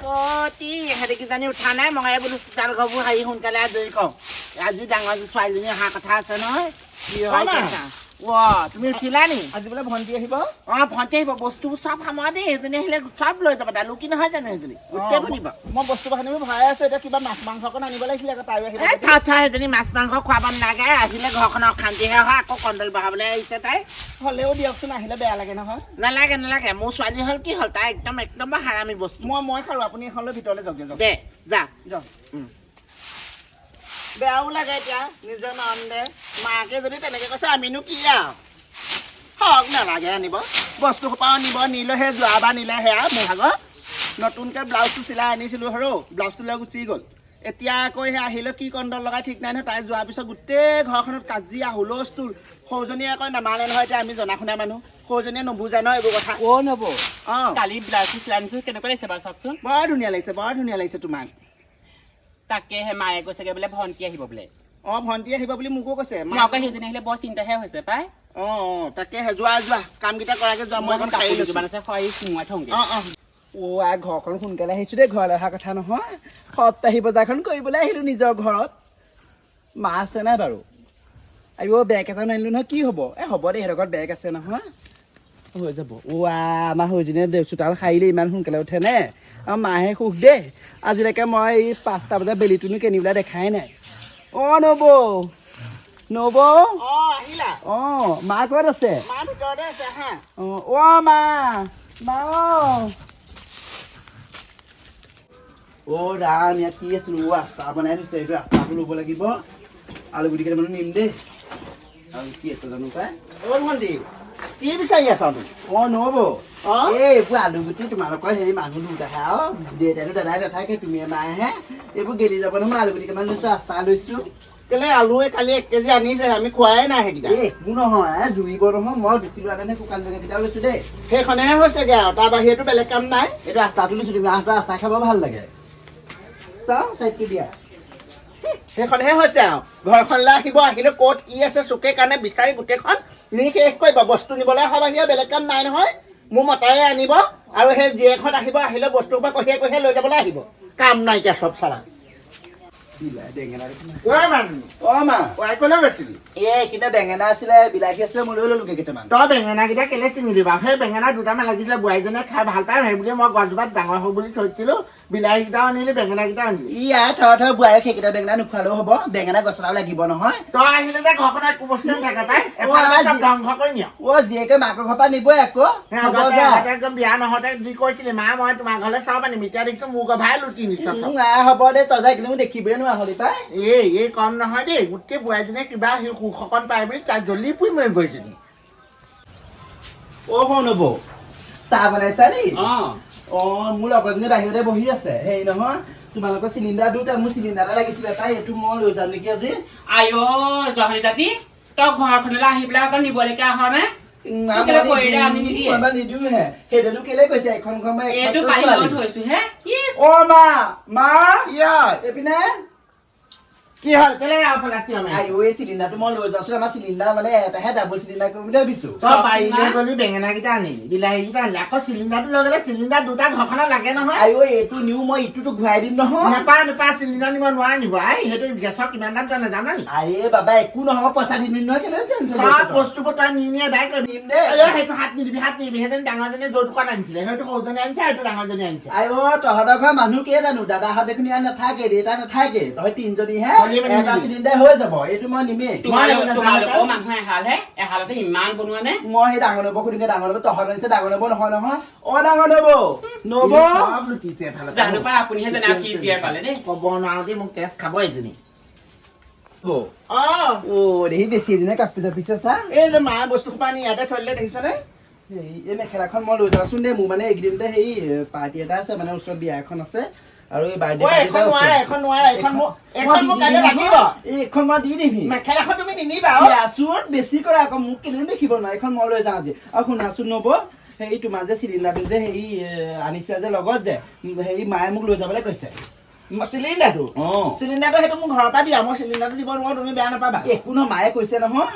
কতি হেৰি কিজানি উঠা নাই মই বোলো চোতাল ঘৰবোৰ হেৰি সোনকালে আজৰি কওঁ আজি ডাঙৰ ছোৱালীজনী অহা কথা আছে নহয় কি হয় তুমি উঠিলা নি আজি বোলে ভণ্টি আহিব ভণ্টি আহিব বস্তুবোৰ চব সামৰা দেই সেইজনী আহিলে চব লৈ যাব তাই লুকি নহয় জানো সেইজনী গোটেই শুনিব মই বস্তু বাহানিবোৰ ভৰাই আছো এতিয়া কিবা মাছ মাংস অকণ আনিব লাগিছিলে আকৌ তাইও আহিব সেইজনী মাছ মাংস খুৱাব নালাগে আহিলে ঘৰখনৰ অশান্তিহে হয় আকৌ কণ্ডল বহাবলৈ আহিছে তাই হ'লেও দিয়কচোন আহিলে বেয়া লাগে নহয় নালাগে মোৰ ছোৱালী হ'ল কি হ'ল তাই একদম হাৰামী বস্তু মই খাৰো আপুনি এখন লৈ ভিতৰলৈ যাওক দে যা যাওক বেয়াও লাগে এতিয়া নিজৰ নাম দে মাকে যদি তেনেকে কৈছে আমিনো কি আৰু হওক নালাগে আনিব বস্তু সোপাও নিব নিলে সেই যোৱাবাৰ নিলে সেয়া মোৰ ভাগৰ নতুনকৈ ব্লাউজটো চিলাই আনিছিলোঁ আৰু ব্লাউজটো লৈ গুচি গ'ল এতিয়া আকৌ সেই আহিলে কি কণ্ডল লগাই ঠিক নাই নহয় তাই যোৱাৰ পিছত গোটেই ঘৰখনত কাজিয়া হুলস্থুল সৌজনীয়ে আকৌ নামানে নহয় এতিয়া আমি জনা শুনা মানুহ সৌজনীয়ে নুবুজাই নহয় এইবোৰ কথা নব কালি ব্লাউজটো চিলাই আনিছো কেনেকুৱা লাগিছে বাৰু চাওকচোন বৰ ধুনীয়া লাগিছে তোমাক তাকেহে মায়ে কৈছেগে বোলে ভণ্টি আহিব বোলে ভণ্টি আহিব বুলি মোকো কৈছে মই আকৌ সেইজনী আহিলে বৰ চিন্তাহে হৈছে পাই তাকেহে যোৱা কামকেইটা কৰাকে যোৱা মই কাপোৰ দুযোৰমান আছে সোমোৱাই থওঁগে ঘৰখন সোনকালে আহিছো দেই ঘৰলৈ অহা কথা নহয় সপ্তাহী বজাৰখন কৰিবলৈ আহিলো নিজৰ ঘৰত মা আছে নাই বাৰু আৰু বেগ এটা নানিলো নহয় কি হ'ব হ'ব দেই সিহঁতৰ ঘৰত বেগ আছে নহয় হৈ যাব আমাৰ সৌজনীয়ে চোতাল সাৰিলে ইমান সোনকালে উঠে নে আৰু মাহে সুখ দেই আজিলৈকে মই এই 5টা বজাত বেলিটোনো কেনিবলৈ দেখাই নাই নব আহিলা মা ক'ত আছে মা ভিতৰতে আছে হা মা ৰাম ইয়াত কি আছিলো আচাৰ বনাই থৈছে এইটো আচাৰটো ল'ব লাগিব আলু গুটি কেইটামান নিম দেই আৰু কি আছে জানো পাই ভণ্টি কি বিচাৰি আছা নব এইবোৰ আলু গুটি তোমালোকৰ হেৰি মানুহ দুটাহে আৰু দেউতাইতো দাদাই নাথাকে তুমি মায়েহে এইবোৰ গেলি যাব নহয় আলু গুটি কেইটামান লৈছো আচাৰ লৈছো কেলে আলুৱে কালি 1 কেজি আনিছে আমি খোৱাই নাই সেইকেইটা একো নহয় জুইব নহয় মই বেছি লোৱা কাৰণে শুকান জেগাকেইটা লৈছো দেই সেইখনেহে হৈছেগে আৰু তাৰ বাহিৰেতো বেলেগ কাম নাই এইটো আচাৰটো লৈছো তুমি আচাৰ খাব ভাল লাগে চাওঁ চাইডটো দিয়া সেইখনহে হৈছে আৰু ঘৰখনলৈ আহিলে ক'ত কি আছে চুকে কাৰণে বিচাৰি গোটেইখন নি শেষ কৰিব বস্তু নিবলৈ অহা বাহিৰে বেলেগ কাম নাই নহয় মোৰ মতাৰে আনিব আৰু সেই জীয়েকখন আহিলে বস্তু পৰা কঢ়িয়াই লৈ যাবলৈ আহিব কাম নাইকিয়া চব চালা বেঙেনা আছিলে বিলাহী আছিলে মই লৈ ললো কেইটামান তই বেঙেনা কেইটা কেলে চিঙিলি বাৰু সেই বেঙেনা দুটামান লাগিছিলে বোৱাৰীজনীয়ে খাই ভাল পায় সেই বুলি মই গছজোপাত ডাঙৰ হব বুলি থৈছিলো বিলাহী কেইটাও আনিলি বেঙেনা কেইটাও আনিলি থৰ বোৱাৰী সেইকেইটা বেঙেনা নোখোৱালেও হ'ব বেঙেনা গছলাও লাগিব নহয় তই আহিলে যে ঘৰখনত একো বস্তু নাথাকে তাই ধ্বংস কৰি নিয় জীয়েকে মাকৰ ঘৰ পৰা নিবই আকৌ একদম বিয়া নহওঁতে যি কৈছিলি মা মই তোমাৰ ঘৰলৈ চাব পাৰিম এতিয়া দেখিছো মোৰ গভাই লুটি নিছ হ'ব দে তই যাই কিন্তু দেখিবই নোৱাৰা হলি পাই এই কম নহয় দেই গোটেই বোৱাৰীজনীয়ে কিবা সুখকণ পায় বুলি তাই জ্বলি পুৰি মৰিব এইজনী নব চাহ বনাইছা নি মোৰ লগৰজনী বাহিৰতে বহি আছে হেৰি নহয় তোমালোকৰ চিলিণ্ডাৰ দুটা মোৰ চিলিণ্ডাৰ এটা লাগিছিলে পাই এইটো মই লৈ যাম নেকি আজি জহনী জাতি তই ঘৰখনলৈ আহি পেলাই অকল নিবলৈকে আহ নে নিদিওহে সেইটোনো কেলে কৈছে এখন ঘৰ মা এইপিনে কি হ'ল কেলে ৰাওফালে আছি আমি এই চিলিণ্ডাৰটো মই লৈ যাওঁচোন আমাৰ চিলিণ্ডাৰ মানে এটাহে ডাবল চিলিণ্ডাৰ কৰিম বুলি ভাবিছো তই পাৰিলে গলি বেঙেনা কেইটা আনিলি বিলাহী কেইটা আনিলি আকৌ চিলিণ্ডাৰটো লৈ গ'লে চিলিণ্ডাৰ দুটা ঘৰখনত লাগে নহয় এইটো নিও মই ইটোতো ঘূৰাই দিম নহয় নেপা চিলিণ্ডাৰ নিব নোৱাৰা নিব সেইটো গেছৰ কিমান দাম তই নাজান নি বাবা একো নহয় পইচা দিম নহয় কেনেকৈ বস্তুবোৰ তই নি দাই কৰিম দেই সেইটো হাত নিদিবি সেইজনী ডাঙৰজনীয়ে যৌতুকত আনিছিলে সেইটো সৰুজনী আনিছে সেইটো ডাঙৰজনী আনিছে তহঁতৰ ঘৰ মানুহ কেইটানো দাদাহঁত দেখোন ইয়াত নাথাকে দেউতা নাথাকে তই 3জনীহে এটা চিলিণ্ডাৰ হৈ যাব এইটো মই নিমেই তোমালোকৰ মানুহে এহালতে ইমান বনোৱা নে মই সেই ডাঙৰ নব সুধিকে ডাঙৰ নব তহঁতৰ নিচিনা ডাঙৰ নব নহয় ডাঙৰ নব সব লুটিছে জানো পাই আপুনিহে জানে কি জীয়াৰ পালে দেই ক'ব নোৱাৰোতে মোক তেজ খাব এজনী দেহি বেছি এজনীয়ে কাপোৰ জাপিছে চা এই যে মায়ে বস্তু সোপা নি ইয়াতে থৈ দিলে দেখিছানে এই মেখেলাখন মই লৈ যাওঁচোন দেই মোৰ মানে এইকেইদিনতে হেৰি পাৰ্টি এটা আছে মানে ওচৰত বিয়া এখন আছে আৰু এই বাৰ্থডে এখন মই দি দিবি মেখেলাখন তুমি নিনিবা বেছি কৰা আকৌ মোক কেনেও দেখিব নোৱাৰে এখন মই লৈ যাওঁ আজি আৰু শুনাচোন নব হেৰি তোমাৰ যে চিলিণ্ডাৰটো যে হেৰি আনিছে যে লগত যে হেৰি মায়ে মোক লৈ যাবলৈ কৈছে চিলিণ্ডাৰটো সেইটো মোৰ ঘৰৰ পৰা দিয়া মই চিলিণ্ডাৰটো দিব নোৱাৰো তুমি বেয়া নাপাবা একো নহয় মায়ে কৈছে নহয়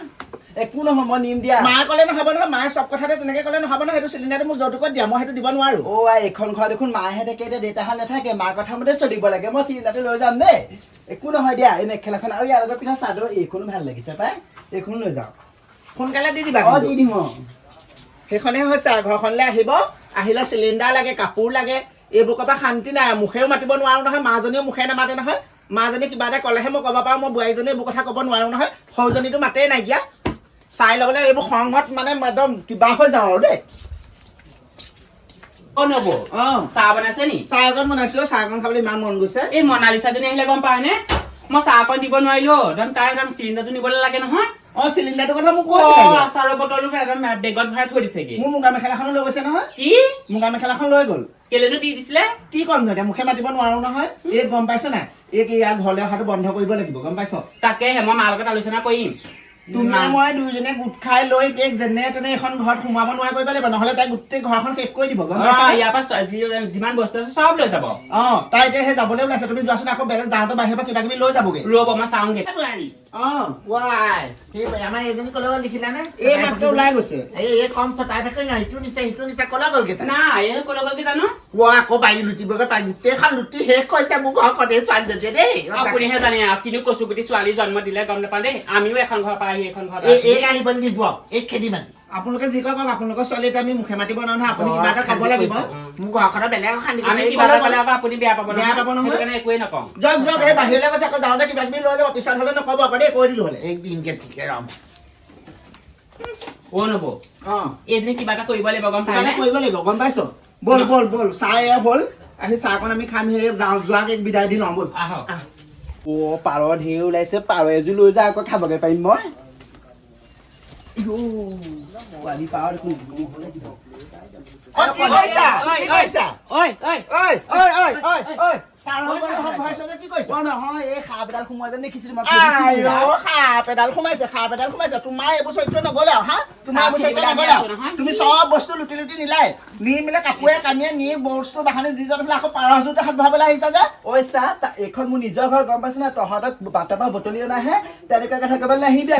একো নহয় মই নিম দিয়া মায়ে ক'লে নহ'ব নহয় মায়ে চব কথাতে তেনেকে ক'লে নহ'ব নহয় সেইটো চিলিণ্ডাৰটো মোক যৌতুকত দিয়া মই সেইটো দিব নোৱাৰো এইখন ঘৰ দেখোন মাহে থাকে এতিয়া দেউতাহঁত নাথাকে মাৰ কথা মতে চলিব লাগে মই চিলিণ্ডাৰটো লৈ যাম দেই একো নহয় দিয়া এই মেখেলাখন আৰু ইয়াৰ লগত পিন্ধা চাদৰ এইখনো ভাল লাগিছে পাই এইখনো লৈ যাওঁ সোনকালে দি দিবা দি দিম সেইখনেই হৈছে ঘৰখনলৈ আহিব আহিলে চিলিণ্ডাৰ লাগে কাপোৰ লাগে এইবোৰৰ পৰা শান্তি নাই মুখেও মাতিব নোৱাৰো নহয় মাজনীও মুখে নামাতে নহয় মাজনী কিবা এটা ক'লেহে মই ক'ব পাৰোঁ মই বোৱাৰীজনী এইবোৰ কথা ক'ব নোৱাৰো নহয় সৰুজনীটো মাতেই নাইকিয়া চাই ল'বলৈ এইবোৰ খঙত মানে একদম কিবা হৈ যাওঁ আৰু দেই নব চাহ বনাইছে নি চাহ অকণ বনাইছো চাহ অকণ খাবলৈ ইমান মন গৈছে এই মনালিছাজনী আহিলে গম পায় নে মই চাহ অকণ দিব নোৱাৰিলো একদম তাই একদম চিলিণ্ডাৰটো নিবলৈ লাগে নহয় চিলিণ্ডাৰটোৰ কথা মোক কৈছে আচাৰৰ বটলো একদম বেগত ভৰাই থৈ দিছেগে মোৰ মুগা মেখেলাখনো লৈ গৈছে নহয় কি মুগা মেখেলাখন লৈ গ'ল কেলেনো দি দিছিলে কি ক'ম ন এতিয়া মুখে মাতিব নোৱাৰো নহয় এই গম পাইছ নাই এই ইয়াৰ ঘৰলৈ অহাটো বন্ধ কৰিব লাগিব গম পাইছ তাকেহে মই মাৰ লগত আলোচনা কৰিম তুমি মই দুইজনে গোট খাই লৈ কেক যেনে তেনে এখন ঘৰত সোমাব নোৱাৰা কৰিব লাগিব নহ'লে তাই গোটেই ঘৰখন শেষ কৰি দিব গম পাইছা ইয়াৰ পৰা যিমান বস্তু আছে চব লৈ যাব তাই এতিয়া সেই যাবলৈ ওলাইছে তুমি যোৱাচোন আকৌ বেলেগ গাঁৱতো বাহিৰৰ পৰা কিবা কিবি লৈ যাবগে ৰ'ব মই চাওঁগে আমাৰ এজনী কলৈ গ'ল লিখিলানে এই মাত্ৰ ওলাই গৈছে এই কম তাই থাকে ইটো নিচা কলৈ গ'লগে নাই এই কলৈ গ'ল কি জানো আকৌ বাৰী লুটিবগে পাই গোটেইখন লুটি শেষ কৰিছে মোৰ ঘৰখনে ছোৱালীজনীয়ে দেই আপুনিহে জানে কিনো কচুগুটি ছোৱালী জন্ম দিলে গম নাপাওঁ দেই আমিও এখন ঘৰ পৰা আহি এখন ঘৰ এই আহিবলৈ নিদিব এই খেদি মাতি আপোনালোকে যি কওক আপোনালোকৰ ছোৱালী আমি মুখে মাতিব নোৱাৰো নহয় আপুনি কিবা এটা খাব লাগিব মোৰ ঘৰখনৰ বেলেগ আমি কিবা এটা ক'লে আকৌ আপুনি বেয়া পাব বেয়া পাব নহয় সেইকাৰণে একোৱেই নকওঁ যাওক এই বাহিৰলৈ গৈছে আকৌ যাওঁতে কিবা কিবি লৈ যাব পিছত হ'লে নক'ব আকৌ দেই কৈ দিলো হ'লে একদিনকে ঠিকে ৰম নব এদিন কিবা এটা কৰিব লাগিব গম পাই কৰিব লাগিব গম পাইছ বল চাহ হ'ল আহি চাহকণ আমি খাম সেই যোৱাক এক বিদায় দি লওঁ বল আহক পাৰ ঢেৰ ওলাইছে পাৰ এযোৰ লৈ যা আকৌ খাবগে পাৰিম মই পোৱালি পাৰ নহয় এই সাপ এডাল সোমাই যেন দেখিছিলো সাপ এডাল সোমাইছে তোমাৰ এইবোৰ চৰিত্ৰ নগ'লে হা তোমাৰ এইবোৰ চৰিত্ৰ নগ'লে তুমি চব বস্তু লুটি নিলাই নি মিলে কাপোৰে কানিয়ে নি বস্তু বাহানি যিজন আছিলে আকৌ পাৰযোৰতে হাত ভৰাবলৈ আহিছা যে এইখন মোৰ নিজৰ ঘৰ গম পাইছো না তহঁতক বাটৰ পৰা বটলি নাহে তেনেকুৱা কথা ক'বলৈ নাহিবি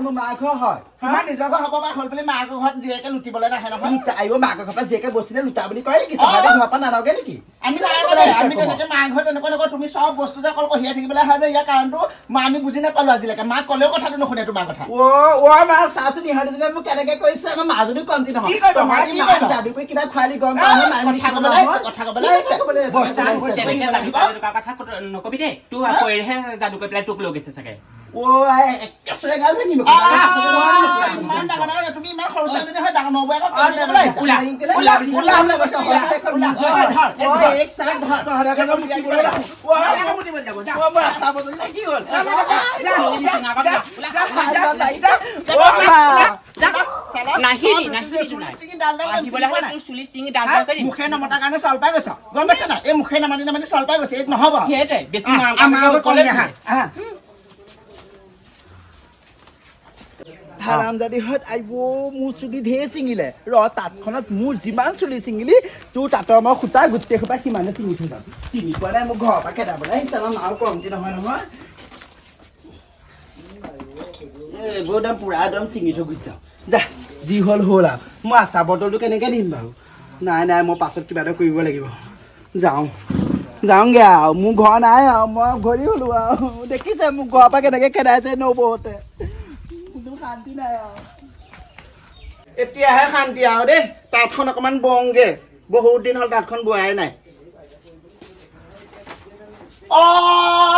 মোৰ মাৰ ঘৰ হয় তোমাৰ নিজৰ ঘৰ হ'ব বা হ'ল বুলি মাকৰ ঘৰত জীয়েকে লুটিবলৈ নাহে নহয় মাকৰ ঘৰ পৰা জীয়েকে বস্তুলে লুটা বুলি কয় নেকি ঘৰৰ পৰা নালাগে নেকি আমি তেনেকে মাৰ ঘৰ তেনেকুৱা নকওঁ তুমি চব বস্তু যে অকল কঢ়িয়াই থাকিবলৈ আহা যে ইয়াৰ কাৰণটো আমি বুজি নাপালো আজিলৈকে মাক ক'লেও কথাটো নুশুনে তোমাৰ কথা মা চাচোন ইহঁতজনে মোক কেনেকে কৈছে আমাৰ মাজনী কমতি নহয় যাদু কৰি কিবা খুৱালি গম কথা নকবি দেই তোৰ আকৌহে যাদু কৰি পেলাই তোক লৈ গৈছে চাগে ইমান ডাঙৰ তুমি ইমান সৰু ছোৱালীজনী হয় ডাঙৰ নবৌ মুখে নমতাৰ কাৰণে চল পাই গৈছ গম পাইছা না এই মুখে নামাতি চল পাই গৈছে এইটো নহব হাৰামজাদিহঁত আহিব মোৰ চুলি ঢেৰ ছিঙিলে তাঁতখনত মোৰ যিমান চুলি ছিঙিলি তোৰ তাঁতৰ মই সূতা গোটেই সোপা সিমানে ছিঙি থৈ যাম চিনি পোৱা নাই মোক ঘৰৰ পৰা খেদাবলৈ আহিছে আমাৰ মাও কমতি নহয় এইবোৰ একদম পুৰা একদম ছিঙি থৈ গুচি যাওঁ যা যি হ'ল আৰু মই আচাৰ বটলটো কেনেকৈ দিম বাৰু নাই মই পাছত কিবা এটা কৰিব লাগিব যাওঁগে আৰু মোৰ ঘৰ নাই আৰু মই ঘূৰি হ'লো আৰু দেখিছে মোক ঘৰৰ পৰা কেনেকৈ খেদাইছে নবৌহঁতে শান্তি নাই আৰু এতিয়াহে শান্তি আৰু দেই তাঁতখন অকমান বওঁগে বহুত দিন হ'ল তাঁতখন বোৱাই নাই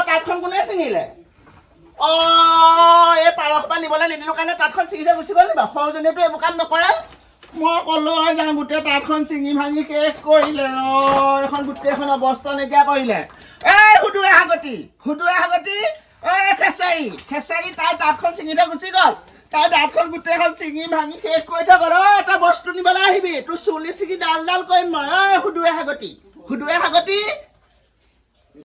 তাঁতখন কোনে ছিঙিলে এই পাৰস পৰা নিবলৈ নিদিলো কাৰণে তাঁতখন ছিঙি থৈ গুচি গ'ল নি বাৰু সৰুজনীয়েতো এইবোৰ কাম নকৰে মই ক'লো যাওঁ গোটেই তাঁতখন ছিঙি ভাঙি শেষ কৰিলে এখন গোটেইখন অৱস্থা নাইকিয়া কৰিলে সুদুৱে হাগতি খেচাৰী তাই তাঁতখন ছিঙি থৈ গুচি গ'ল তাই তাঁতখন গোটেইখন ছিঙি ভাঙি শেষ কৰি থৈ গ'ল এটা বস্তু নিবলৈ আহিবি তোৰ চুলি ছিঙি ডাল কৰিম মই সুদুৱে হাগতি